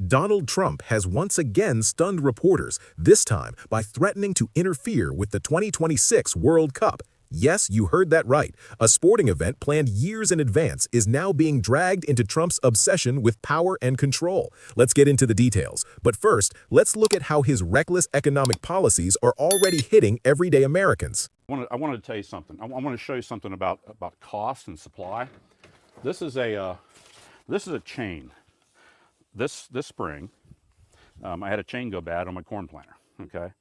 Donald Trump has once again stunned reporters, this time by threatening to interfere with the 2026 World Cup. Yes, you heard that right. A sporting event planned years in advance is now being dragged into Trump's obsession with power and control. Let's get into the details. But first, let's look at how his reckless economic policies are already hitting everyday Americans. I wanted to tell you something. I want to show you something about cost and supply. This is a chain. This spring, I had a chain go bad on my corn planter, okay?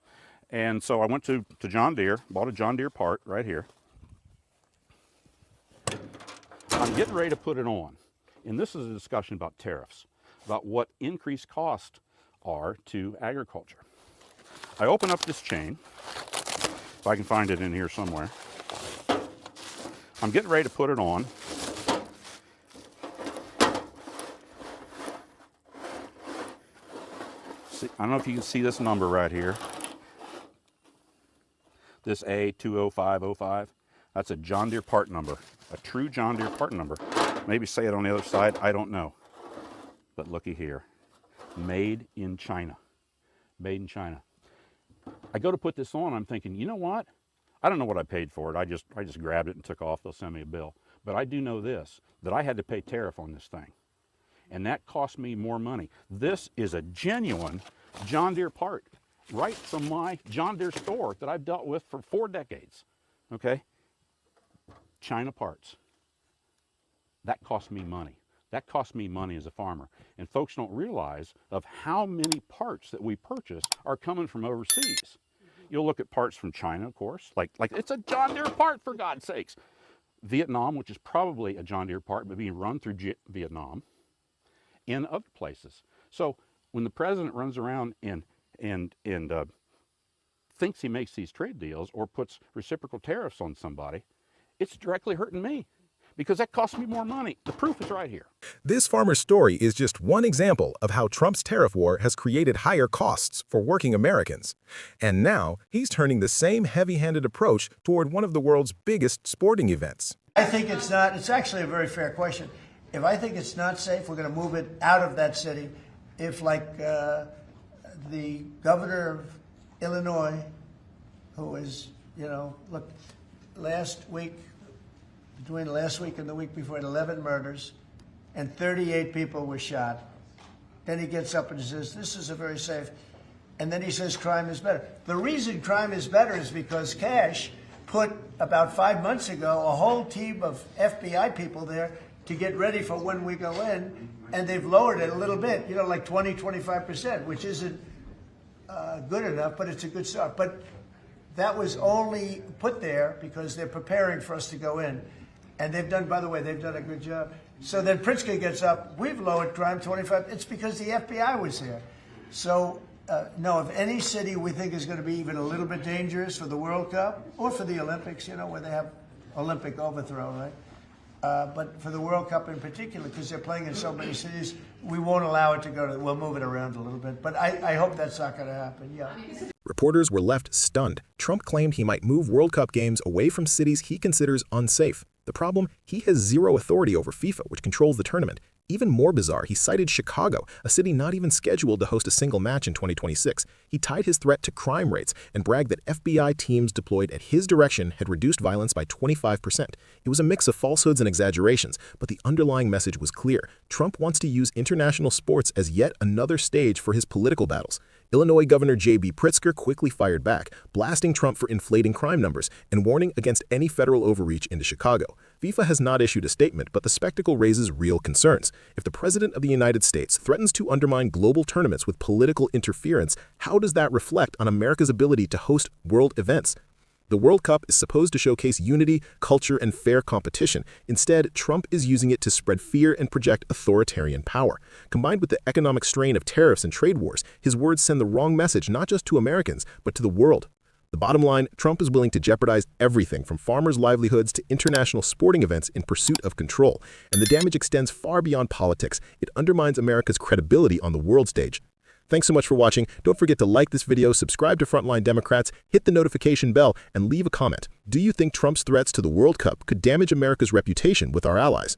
And so I went to John Deere, bought a John Deere part right here. I'm getting ready to put it on. And this is a discussion about tariffs, about what increased costs are to agriculture. I open up this chain, if I can find it in here somewhere. I'm getting ready to put it on. I don't know if you can see this number right here. This A20505. That's a John Deere part number. A true John Deere part number. Maybe say it on the other side. I don't know. But looky here. Made in China. Made in China. I go to put this on. I'm thinking, you know what? I don't know what I paid for it. I just grabbed it and took off. They'll send me a bill. But I do know this, that I had to pay tariff on this thing. And that cost me more money. This is a genuine John Deere part, right from my John Deere store that I've dealt with for 4 decades, okay? China parts. That cost me money. That cost me money as a farmer. And folks don't realize of how many parts that we purchase are coming from overseas. You'll look at parts from China, of course, like it's a John Deere part, for God's sakes. Vietnam, which is probably a John Deere part, but being run through Vietnam. In other places. So when the president runs around and thinks he makes these trade deals or puts reciprocal tariffs on somebody, it's directly hurting me because that costs me more money. The proof is right here. This farmer's story is just one example of how Trump's tariff war has created higher costs for working Americans. And now he's turning the same heavy-handed approach toward one of the world's biggest sporting events. I think it's not. It's actually a very fair question. If I think it's not safe, we're going to move it out of that city. If, like the governor of Illinois, who is, look, last week, between last week and the week before, 11 murders, and 38 people were shot. Then he gets up and says, this is a very safe. And then he says crime is better. The reason crime is better is because Cash put, about 5 months ago, a whole team of FBI people there to get ready for when we go in, and they've lowered it a little bit, like 20, 25%, which isn't good enough, but it's a good start. But that was only put there because they're preparing for us to go in. And they've done, by the way, they've done a good job. So then Pritzker gets up, we've lowered crime 25, it's because the FBI was there. So, no, if any city we think is going to be even a little bit dangerous for the World Cup, or for the Olympics, where they have Olympic overthrow, right? But for the World Cup in particular, because they're playing in so many cities, we won't allow it to go to, we'll move it around a little bit. But I hope that's not going to happen, yeah. Reporters were left stunned. Trump claimed he might move World Cup games away from cities he considers unsafe. The problem, he has zero authority over FIFA, which controls the tournament. Even more bizarre, he cited Chicago, a city not even scheduled to host a single match in 2026. He tied his threat to crime rates and bragged that FBI teams deployed at his direction had reduced violence by 25%. It was a mix of falsehoods and exaggerations, but the underlying message was clear. Trump wants to use international sports as yet another stage for his political battles. Illinois Governor J.B. Pritzker quickly fired back, blasting Trump for inflating crime numbers and warning against any federal overreach into Chicago. FIFA has not issued a statement, but the spectacle raises real concerns. If the President of the United States threatens to undermine global tournaments with political interference, how does that reflect on America's ability to host world events? The World Cup is supposed to showcase unity, culture, and fair competition. Instead, Trump is using it to spread fear and project authoritarian power. Combined with the economic strain of tariffs and trade wars, his words send the wrong message not just to Americans, but to the world. The bottom line, Trump is willing to jeopardize everything from farmers' livelihoods to international sporting events in pursuit of control. And the damage extends far beyond politics. It undermines America's credibility on the world stage. Thanks so much for watching. Don't forget to like this video, subscribe to Frontline Democrats, hit the notification bell, and leave a comment. Do you think Trump's threats to the World Cup could damage America's reputation with our allies?